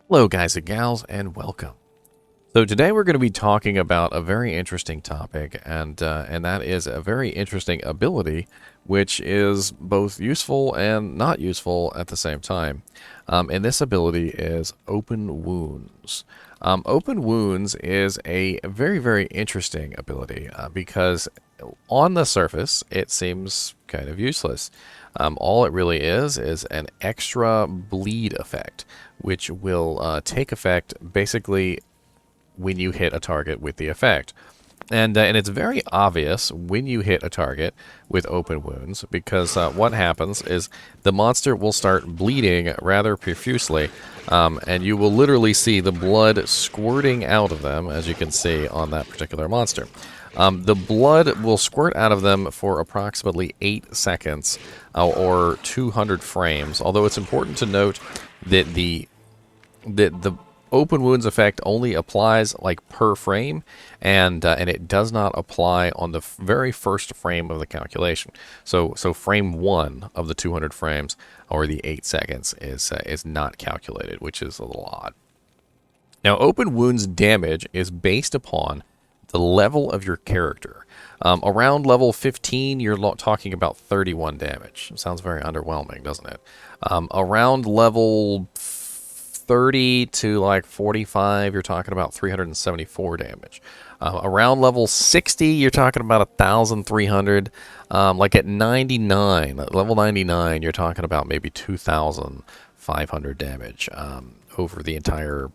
Hello guys and gals, and welcome. So today we're going to be talking about a very interesting topic, and that is a very interesting ability which is both useful and not useful at the same time. And this ability is Open Wounds. Open Wounds is a very, very interesting ability because on the surface it seems kind of useless. All it really is an extra bleed effect, which will take effect basically when you hit a target with the effect. And it's very obvious when you hit a target with open wounds because what happens is the monster will start bleeding rather profusely, and you will literally see the blood squirting out of them, as you can see on that particular monster. The blood will squirt out of them for approximately 8 seconds or 200 frames, although it's important to note that the open wounds effect only applies like per frame, and it does not apply on the very first frame of the calculation. So frame 1 of the 200 frames or the 8 seconds is not calculated, which is a little odd. Now, open wounds damage is based upon the level of your character. Around level 15, you're talking about 31 damage. Sounds very underwhelming, doesn't it? Around level 30 to like 45, you're talking about 374 damage. Around level 60, you're talking about 1,300. Like at 99, at level 99, you're talking about maybe 2,500 damage over the entire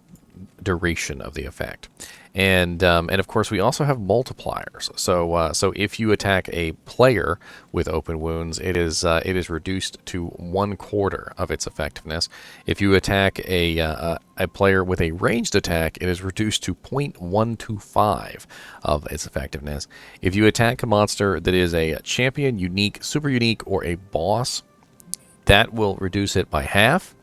duration of the effect. And of course, we also have multipliers. So if you attack a player with open wounds, it is reduced to 1/4 of its effectiveness. If you attack a player with a ranged attack, it is reduced to 0.125 of its effectiveness. If you attack a monster that is a champion, unique, super unique, or a boss, that will reduce it by half.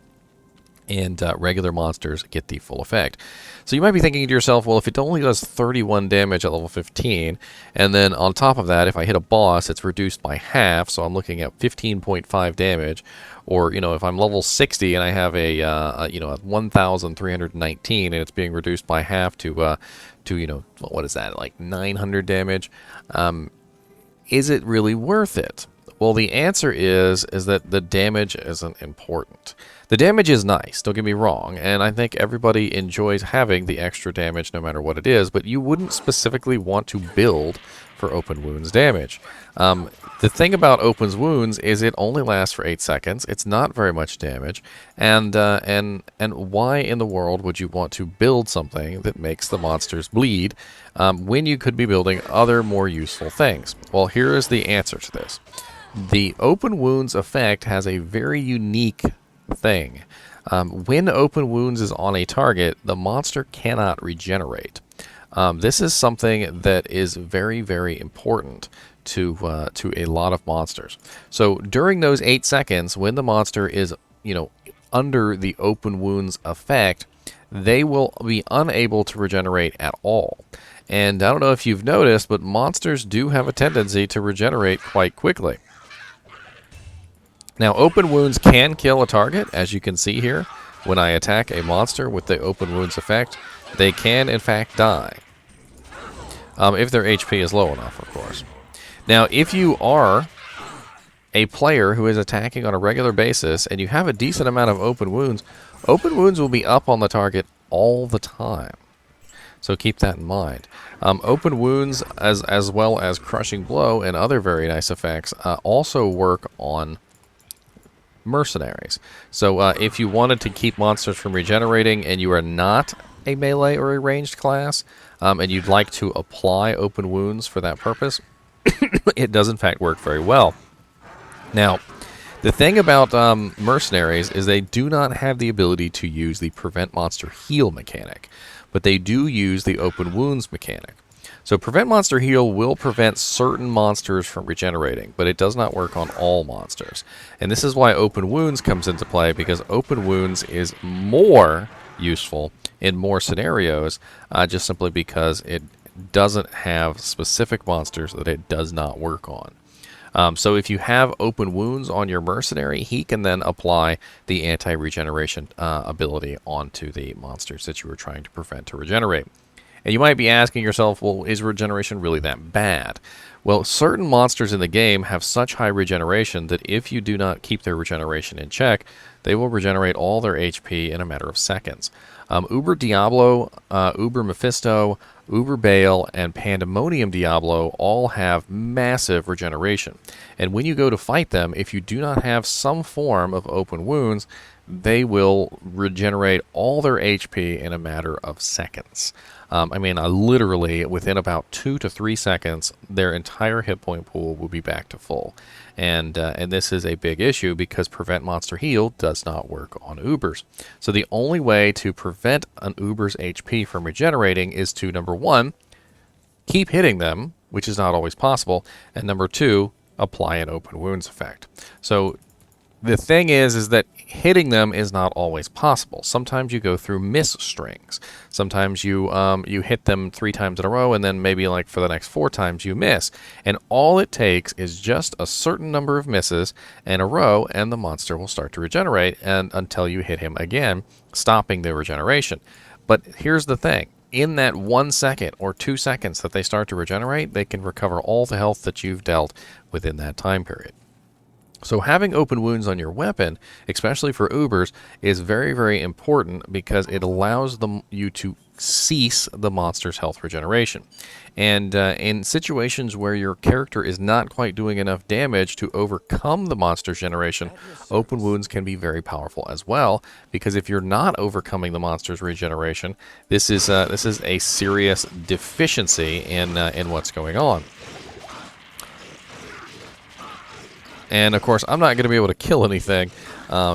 And regular monsters get the full effect. So you might be thinking to yourself, well, if it only does 31 damage at level 15, and then on top of that, if I hit a boss, it's reduced by half, so I'm looking at 15.5 damage. Or, if I'm level 60 and I have a 1,319 and it's being reduced by half to what is that, like 900 damage, is it really worth it? Well, the answer is that the damage isn't important. The damage is nice, don't get me wrong, and I think everybody enjoys having the extra damage no matter what it is, but you wouldn't specifically want to build for open wounds damage. The thing about open wounds is it only lasts for 8 seconds. It's not very much damage, and why in the world would you want to build something that makes the monsters bleed when you could be building other more useful things? Well, here is the answer to this. The open wounds effect has a very unique thing. When open wounds is on a target, the monster cannot regenerate. This is something that is very, very important to a lot of monsters. So during those 8 seconds, when the monster is under the open wounds effect, they will be unable to regenerate at all. And I don't know if you've noticed, but monsters do have a tendency to regenerate quite quickly. Now, open wounds can kill a target, as you can see here. When I attack a monster with the open wounds effect, they can, in fact, die. If their HP is low enough, of course. Now, if you are a player who is attacking on a regular basis and you have a decent amount of open wounds will be up on the target all the time. So keep that in mind. Open wounds, as well as crushing blow and other very nice effects, also work on mercenaries. So if you wanted to keep monsters from regenerating and you are not a melee or a ranged class, and you'd like to apply open wounds for that purpose, it does in fact work very well. Now, the thing about mercenaries is they do not have the ability to use the prevent monster heal mechanic, but they do use the open wounds mechanic. So Prevent Monster Heal will prevent certain monsters from regenerating, but it does not work on all monsters. And this is why Open Wounds comes into play, because Open Wounds is more useful in more scenarios, just simply because it doesn't have specific monsters that it does not work on. So if you have open wounds on your mercenary, he can then apply the anti-regeneration ability onto the monsters that you were trying to prevent to regenerate. And you might be asking yourself, well, is regeneration really that bad? Well, certain monsters in the game have such high regeneration that if you do not keep their regeneration in check, they will regenerate all their HP in a matter of seconds. Uber Diablo, Uber Mephisto, Uber Bale, and Pandemonium Diablo all have massive regeneration. And when you go to fight them, if you do not have some form of open wounds, they will regenerate all their HP in a matter of seconds. I mean, literally, within about 2 to 3 seconds, their entire hit point pool will be back to full. And this is a big issue because Prevent Monster Heal does not work on Ubers. So the only way to prevent an Uber's HP from regenerating is to, number one, keep hitting them, which is not always possible, and number two, apply an open wounds effect. So the thing is that hitting them is not always possible. Sometimes you go through miss strings. Sometimes you hit them 3 times in a row, and then maybe like for the next 4 times you miss. And all it takes is just a certain number of misses in a row, and the monster will start to regenerate and until you hit him again, stopping the regeneration. But here's the thing. In that 1 second or 2 seconds that they start to regenerate, they can recover all the health that you've dealt within that time period. So having open wounds on your weapon, especially for Ubers, is very, very important because it allows you to cease the monster's health regeneration. And in situations where your character is not quite doing enough damage to overcome the monster's generation, open wounds can be very powerful as well, because if you're not overcoming the monster's regeneration, this is a serious deficiency in what's going on. And, of course, I'm not going to be able to kill anything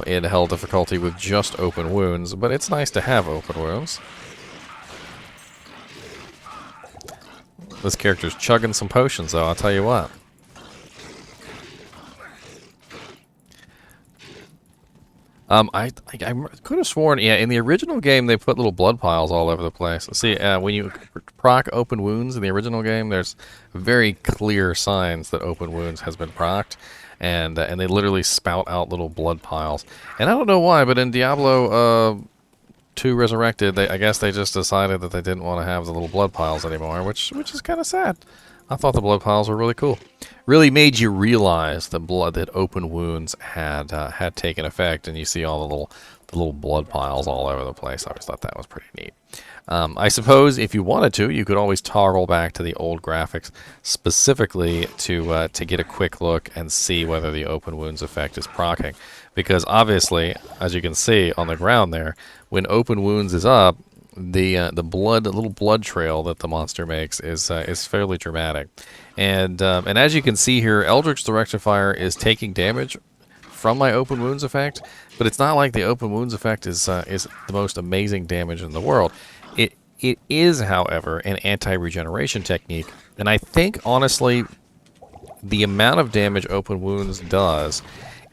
in hell difficulty with just open wounds, but it's nice to have open wounds. This character's chugging some potions, though, I'll tell you what. I could have sworn, yeah, in the original game they put little blood piles all over the place. See, when you proc open wounds in the original game, there's very clear signs that open wounds has been procced. And they literally spout out little blood piles. And I don't know why, but in Diablo 2 Resurrected, I guess they just decided that they didn't want to have the little blood piles anymore, which is kind of sad. I thought the blood piles were really cool. Really made you realize the blood that open wounds had taken effect, and you see all the little blood piles all over the place. I always thought that was pretty neat. I suppose if you wanted to, you could always toggle back to the old graphics specifically to get a quick look and see whether the open wounds effect is proccing. Because obviously, as you can see on the ground there, when open wounds is up, the little blood trail that the monster makes is fairly dramatic. And as you can see here, Eldritch the Rectifier is taking damage from my open wounds effect, but it's not like the open wounds effect is the most amazing damage in the world. It is, however, an anti-regeneration technique, and I think, honestly, the amount of damage open wounds does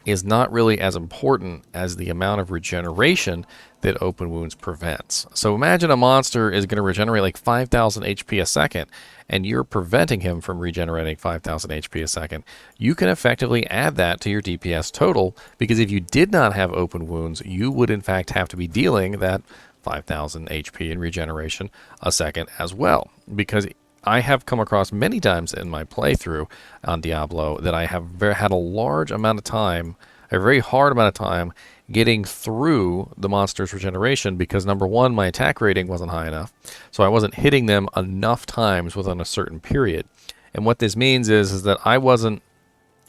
is not really as important as the amount of regeneration that open wounds prevents. So imagine a monster is going to regenerate like 5,000 HP a second, and you're preventing him from regenerating 5,000 HP a second. You can effectively add that to your DPS total, because if you did not have open wounds, you would in fact have to be dealing that 5,000 HP in regeneration a second as well, because I have come across many times in my playthrough on Diablo that I have had a large amount of time, a very hard amount of time, getting through the monster's regeneration because, number one, my attack rating wasn't high enough, so I wasn't hitting them enough times within a certain period. And what this means is that I wasn't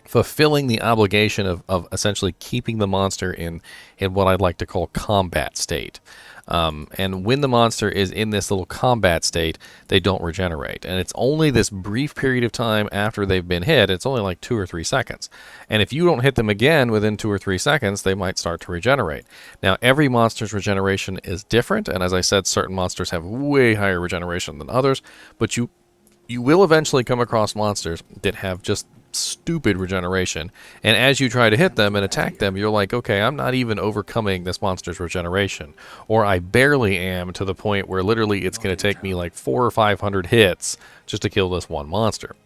fulfilling the obligation of essentially keeping the monster in what I'd like to call combat state. And when the monster is in this little combat state, they don't regenerate. And it's only this brief period of time after they've been hit. It's only like 2 or 3 seconds. And if you don't hit them again within 2 or 3 seconds, they might start to regenerate. Now, every monster's regeneration is different. And as I said, certain monsters have way higher regeneration than others. But you will eventually come across monsters that have just stupid regeneration, and as you try to hit them and attack them, you're like, okay, I'm not even overcoming this monster's regeneration, or I barely am, to the point where literally it's going to take me like 400 or 500 hits just to kill this one monster.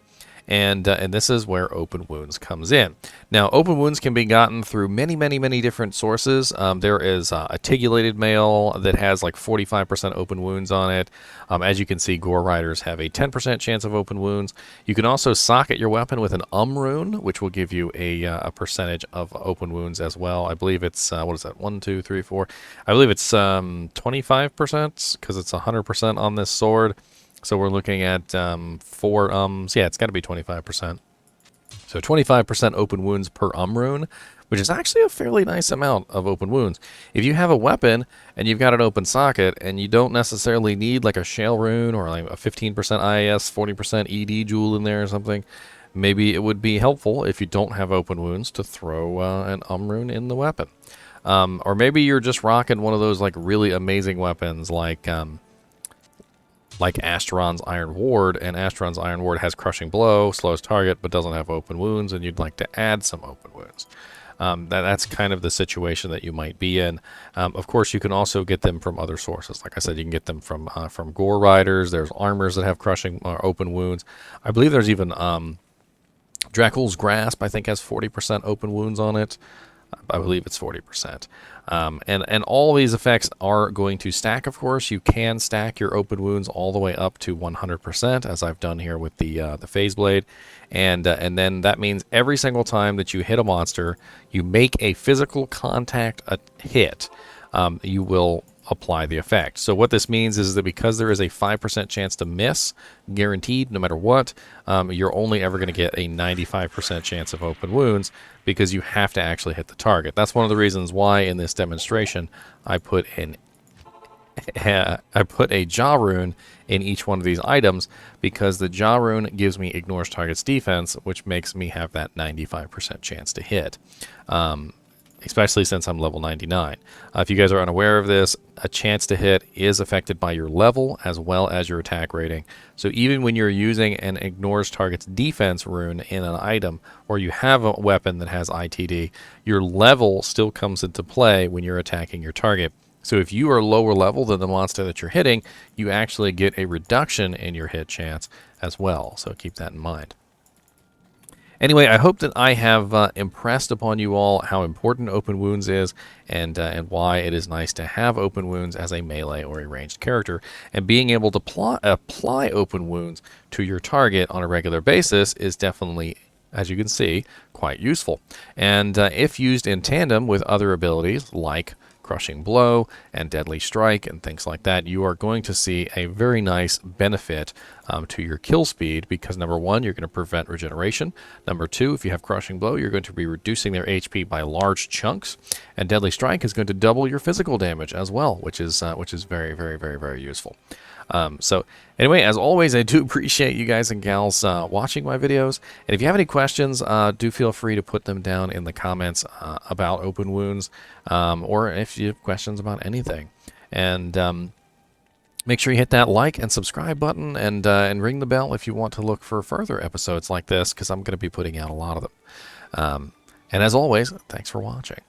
and this is where open wounds comes in. Now, open wounds can be gotten through many different sources. There is articulated mail that has like 45% open wounds on it. As you can see, gore riders have a 10% chance of open wounds. You can also socket your weapon with an rune, which will give you a percentage of open wounds as well. I believe it's what is that? 1, 2, 3, 4. I believe it's 25% because it's 100% on this sword. So we're looking at 4 yeah, it's got to be 25%. So 25% open wounds per rune, which is actually a fairly nice amount of open wounds. If you have a weapon and you've got an open socket and you don't necessarily need like a shale rune or like a 15% IAS, 40% ED jewel in there or something, maybe it would be helpful if you don't have open wounds to throw an rune in the weapon. Or maybe you're just rocking one of those like really amazing weapons like Asteron's Iron Ward, and Asteron's Iron Ward has Crushing Blow, slows target, but doesn't have open wounds, and you'd like to add some open wounds. That's kind of the situation that you might be in. Of course, you can also get them from other sources. Like I said, you can get them from gore riders. There's armors that have crushing or open wounds. I believe there's even Dracul's Grasp, I think, has 40% open wounds on it. I believe it's 40%. And all these effects are going to stack, of course. You can stack your open wounds all the way up to 100%, as I've done here with the Phase Blade. And then that means every single time that you hit a monster, you make a physical contact hit, you will apply the effect. So what this means is that because there is a 5% chance to miss, guaranteed no matter what, you're only ever going to get a 95% chance of open wounds because you have to actually hit the target. That's one of the reasons why in this demonstration I put a jaw rune in each one of these items, because the jaw rune gives me ignores target's defense, which makes me have that 95% chance to hit. Especially since I'm level 99. If you guys are unaware of this, a chance to hit is affected by your level as well as your attack rating. So even when you're using an ignores target's defense rune in an item, or you have a weapon that has ITD, your level still comes into play when you're attacking your target. So if you are lower level than the monster that you're hitting, you actually get a reduction in your hit chance as well. So keep that in mind. Anyway, I hope that I have impressed upon you all how important open wounds is, and why it is nice to have open wounds as a melee or a ranged character. And being able to apply open wounds to your target on a regular basis is definitely, as you can see, quite useful. And if used in tandem with other abilities like Crushing Blow and Deadly Strike and things like that, you are going to see a very nice benefit to your kill speed, because number one, you're going to prevent regeneration. Number two, if you have Crushing Blow, you're going to be reducing their HP by large chunks, and Deadly Strike is going to double your physical damage as well, which is very useful. So anyway, as always, I do appreciate you guys and gals watching my videos. And if you have any questions, do feel free to put them down in the comments about open wounds, or if you have questions about anything. And make sure you hit that like and subscribe button, and ring the bell if you want to look for further episodes like this, because I'm going to be putting out a lot of them. And as always, thanks for watching.